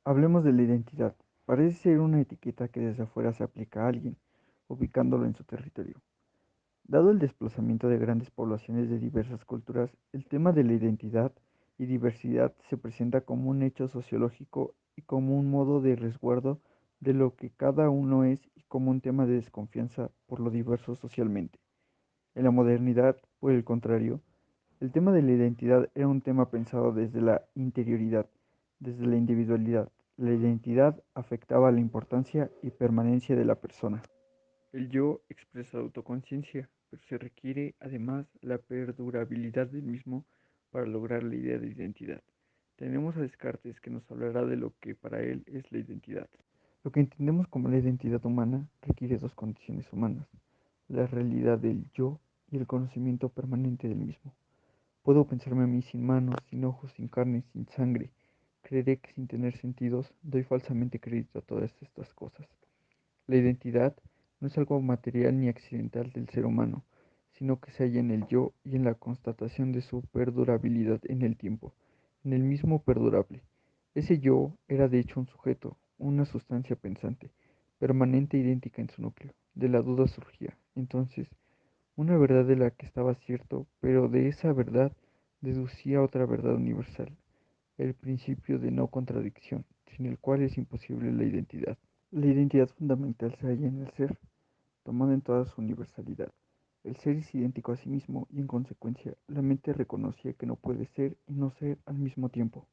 Hablemos de la identidad. Parece ser una etiqueta que desde afuera se aplica a alguien, ubicándolo en su territorio. Dado el desplazamiento de grandes poblaciones de diversas culturas, el tema de la identidad y diversidad se presenta como un hecho sociológico y como un modo de resguardo de lo que cada uno es y como un tema de desconfianza por lo diverso socialmente. En la modernidad, por el contrario, el tema de la identidad era un tema pensado desde la interioridad, desde la individualidad. La identidad afectaba la importancia y permanencia de la persona. El yo expresa autoconciencia, pero se requiere además la perdurabilidad del mismo para lograr la idea de identidad. Tenemos a Descartes que nos hablará de lo que para él es la identidad. Lo que entendemos como la identidad humana requiere dos condiciones humanas, la realidad del yo y el conocimiento permanente del mismo. Puedo pensarme a mí sin manos, sin ojos, sin carne, sin sangre. Creeré que sin tener sentidos doy falsamente crédito a todas estas cosas. La identidad no es algo material ni accidental del ser humano, sino que se halla en el yo y en la constatación de su perdurabilidad en el tiempo, en el mismo perdurable. Ese yo era de hecho un sujeto, una sustancia pensante, permanente e idéntica en su núcleo. De la duda surgía, entonces, una verdad de la que estaba cierto, pero de esa verdad deducía otra verdad universal, el principio de no contradicción, sin el cual es imposible la identidad. La identidad fundamental se halla en el ser, tomado en toda su universalidad. El ser es idéntico a sí mismo y en consecuencia la mente reconocía que no puede ser y no ser al mismo tiempo.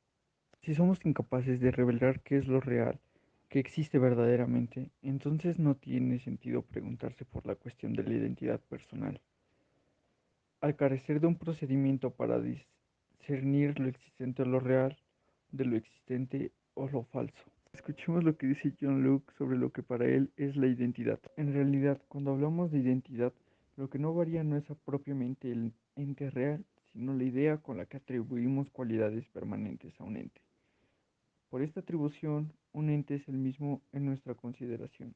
Si somos incapaces de revelar qué es lo real, que existe verdaderamente, entonces no tiene sentido preguntarse por la cuestión de la identidad personal. Al carecer de un procedimiento para discernir lo existente o lo real de lo existente o lo falso. Escuchemos lo que dice John Locke sobre lo que para él es la identidad. En realidad, cuando hablamos de identidad, lo que no varía no es propiamente el ente real, sino la idea con la que atribuimos cualidades permanentes a un ente. Por esta atribución, un ente es el mismo en nuestra consideración.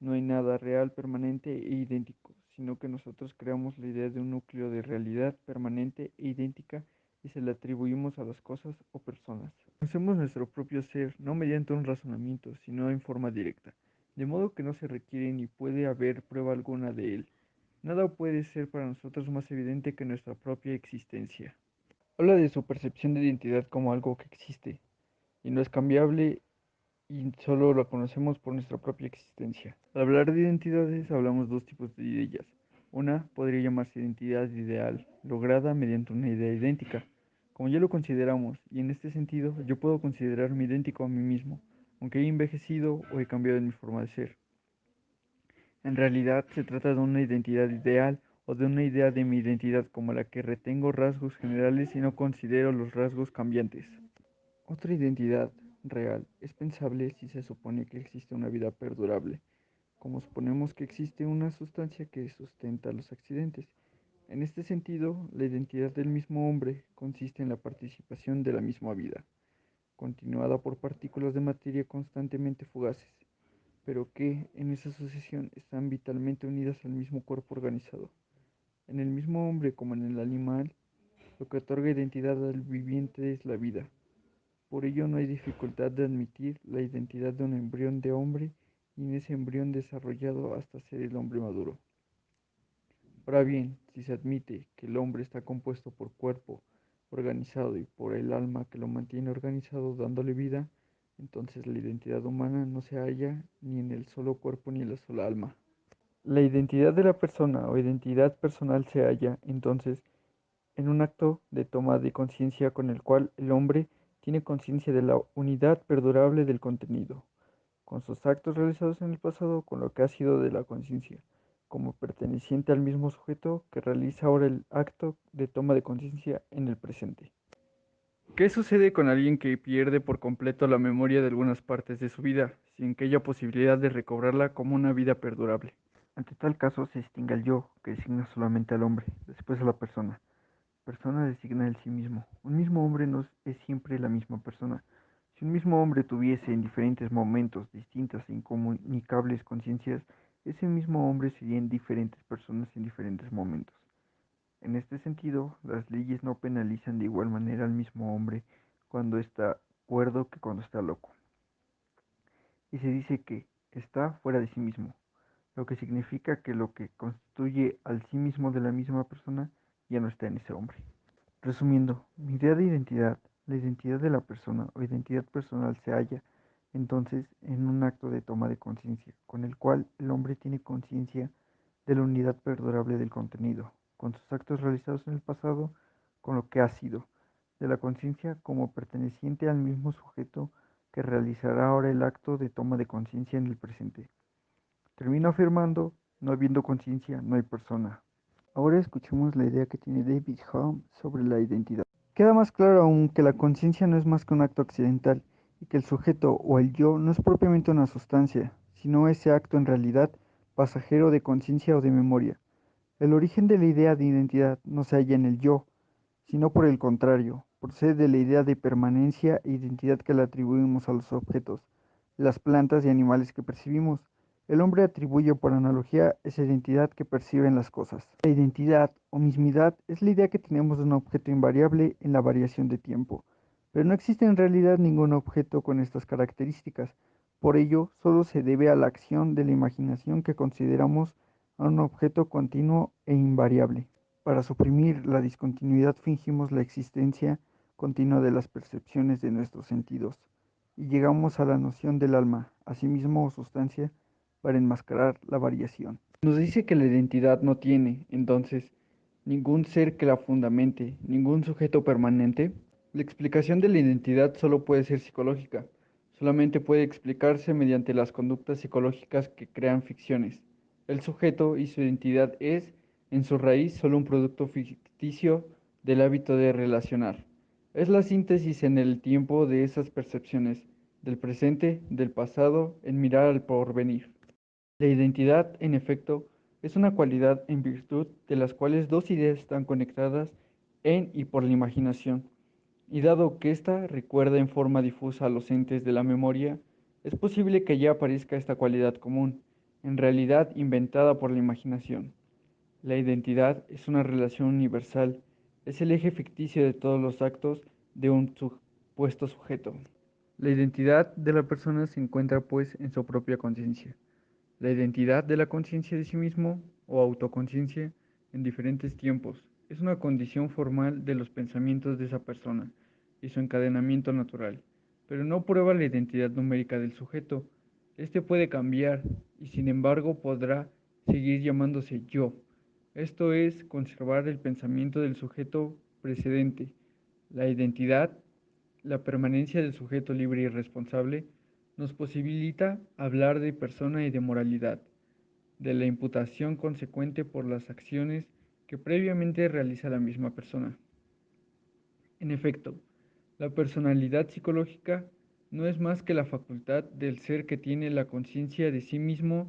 No hay nada real, permanente e idéntico, sino que nosotros creamos la idea de un núcleo de realidad permanente e idéntica y se la atribuimos a las cosas o personas. Conocemos nuestro propio ser no mediante un razonamiento, sino en forma directa, de modo que no se requiere ni puede haber prueba alguna de él. Nada puede ser para nosotros más evidente que nuestra propia existencia. Habla de su percepción de identidad como algo que existe y no es cambiable y solo la conocemos por nuestra propia existencia. Al hablar de identidades, hablamos dos tipos de ellas. Una podría llamarse identidad ideal, lograda mediante una idea idéntica, como ya lo consideramos, y en este sentido yo puedo considerarme idéntico a mí mismo, aunque he envejecido o he cambiado en mi forma de ser. En realidad se trata de una identidad ideal o de una idea de mi identidad como la que retengo rasgos generales y no considero los rasgos cambiantes. Otra identidad real es pensable si se supone que existe una vida perdurable, como suponemos que existe una sustancia que sustenta los accidentes. En este sentido, la identidad del mismo hombre consiste en la participación de la misma vida, continuada por partículas de materia constantemente fugaces, pero que en esa sucesión están vitalmente unidas al mismo cuerpo organizado. En el mismo hombre como en el animal, lo que otorga identidad al viviente es la vida. Por ello no hay dificultad de admitir la identidad de un embrión de hombre y en ese embrión desarrollado hasta ser el hombre maduro. Ahora bien, si se admite que el hombre está compuesto por cuerpo organizado y por el alma que lo mantiene organizado dándole vida, entonces la identidad humana no se halla ni en el solo cuerpo ni en la sola alma. La identidad de la persona o identidad personal se halla, entonces, en un acto de toma de conciencia con el cual el hombre tiene conciencia de la unidad perdurable del contenido, con sus actos realizados en el pasado, con lo que ha sido de la conciencia, como perteneciente al mismo sujeto que realiza ahora el acto de toma de conciencia en el presente. ¿Qué sucede con alguien que pierde por completo la memoria de algunas partes de su vida, sin que haya posibilidad de recobrarla como una vida perdurable? Ante tal caso se distingue al yo, que designa solamente al hombre, después a la persona. Persona designa el sí mismo. Un mismo hombre no es siempre la misma persona. Si un mismo hombre tuviese en diferentes momentos distintas e incomunicables conciencias, ese mismo hombre sería en diferentes personas en diferentes momentos. En este sentido, las leyes no penalizan de igual manera al mismo hombre cuando está cuerdo que cuando está loco. y se dice que está fuera de sí mismo, lo que significa que lo que constituye al sí mismo de la misma persona ya no está en ese hombre. Resumiendo, mi idea de identidad, la identidad de la persona o identidad personal se halla entonces en un acto de toma de conciencia, con el cual el hombre tiene conciencia de la unidad perdurable del contenido, con sus actos realizados en el pasado, con lo que ha sido, de la conciencia como perteneciente al mismo sujeto que realizará ahora el acto de toma de conciencia en el presente. Termino afirmando, no habiendo conciencia, no hay persona. Ahora escuchemos la idea que tiene David Hume sobre la identidad. Queda más claro aún que la conciencia no es más que un acto accidental y que el sujeto o el yo no es propiamente una sustancia, sino ese acto en realidad pasajero de conciencia o de memoria. El origen de la idea de identidad no se halla en el yo, sino por el contrario, procede de la idea de permanencia e identidad que le atribuimos a los objetos, las plantas y animales que percibimos. El hombre atribuye por analogía esa identidad que perciben las cosas. La identidad o mismidad es la idea que tenemos de un objeto invariable en la variación de tiempo, pero no existe en realidad ningún objeto con estas características. Por ello, solo se debe a la acción de la imaginación que consideramos a un objeto continuo e invariable. Para suprimir la discontinuidad fingimos la existencia continua de las percepciones de nuestros sentidos y llegamos a la noción del alma, asimismo o sustancia, para enmascarar la variación. Nos dice que la identidad no tiene, entonces, ningún ser que la fundamente, ningún sujeto permanente. La explicación de la identidad solo puede ser psicológica, solamente puede explicarse mediante las conductas psicológicas que crean ficciones. El sujeto y su identidad es, en su raíz, solo un producto ficticio del hábito de relacionar. Es la síntesis en el tiempo de esas percepciones, del presente, del pasado, en mirar al porvenir. La identidad, en efecto, es una cualidad en virtud de las cuales dos ideas están conectadas en y por la imaginación, y dado que ésta recuerda en forma difusa a los entes de la memoria, es posible que ya aparezca esta cualidad común, en realidad inventada por la imaginación. La identidad es una relación universal, es el eje ficticio de todos los actos de un supuesto sujeto. La identidad de la persona se encuentra pues en su propia conciencia. La identidad de la conciencia de sí mismo o autoconciencia en diferentes tiempos es una condición formal de los pensamientos de esa persona y su encadenamiento natural, pero no prueba la identidad numérica del sujeto. Este puede cambiar y sin embargo podrá seguir llamándose yo. Esto es conservar el pensamiento del sujeto precedente. La identidad, la permanencia del sujeto libre y responsable, nos posibilita hablar de persona y de moralidad, de la imputación consecuente por las acciones que previamente realiza la misma persona. En efecto, la personalidad psicológica no es más que la facultad del ser que tiene la conciencia de sí mismo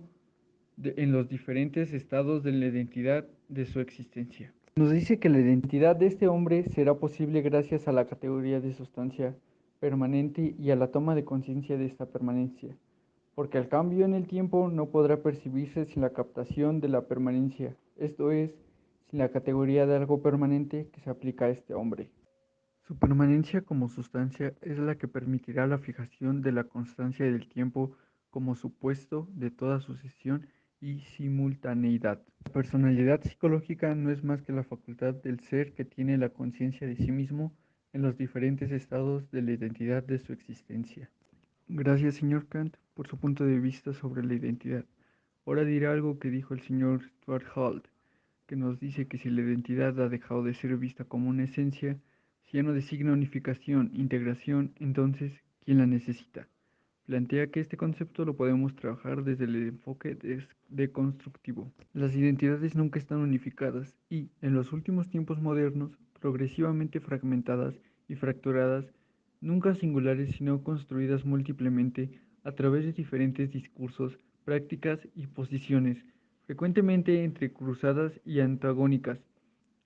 en los diferentes estados de la identidad de su existencia. Nos dice que la identidad de este hombre será posible gracias a la categoría de sustancia permanente y a la toma de conciencia de esta permanencia, porque el cambio en el tiempo no podrá percibirse sin la captación de la permanencia, esto es, sin la categoría de algo permanente que se aplica a este hombre. Su permanencia como sustancia es la que permitirá la fijación de la constancia del tiempo como supuesto de toda sucesión y simultaneidad. La personalidad psicológica no es más que la facultad del ser que tiene la conciencia de sí mismo en los diferentes estados de la identidad de su existencia. Gracias, señor Kant, por su punto de vista sobre la identidad. Ahora diré algo que dijo el señor Stuart Hall, que nos dice que si la identidad ha dejado de ser vista como una esencia, si ya no designa unificación, integración, entonces, ¿quién la necesita? Plantea que este concepto lo podemos trabajar desde el enfoque deconstructivo. Las identidades nunca están unificadas y, en los últimos tiempos modernos, progresivamente fragmentadas y fracturadas, nunca singulares sino construidas múltiplemente a través de diferentes discursos, prácticas y posiciones, frecuentemente entrecruzadas y antagónicas.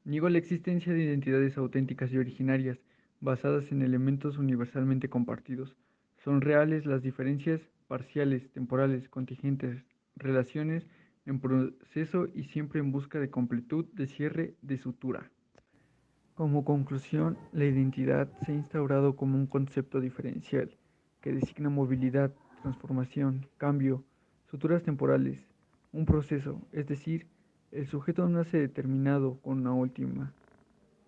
Niego la existencia de identidades auténticas y originarias, basadas en elementos universalmente compartidos. Son reales las diferencias parciales, temporales, contingentes, relaciones en proceso y siempre en busca de completud, de cierre, de sutura. Como conclusión, la identidad se ha instaurado como un concepto diferencial que designa movilidad, transformación, cambio, suturas temporales, un proceso, es decir, el sujeto no nace determinado con una última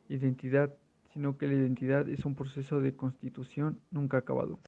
identidad, sino que la identidad es un proceso de constitución nunca acabado.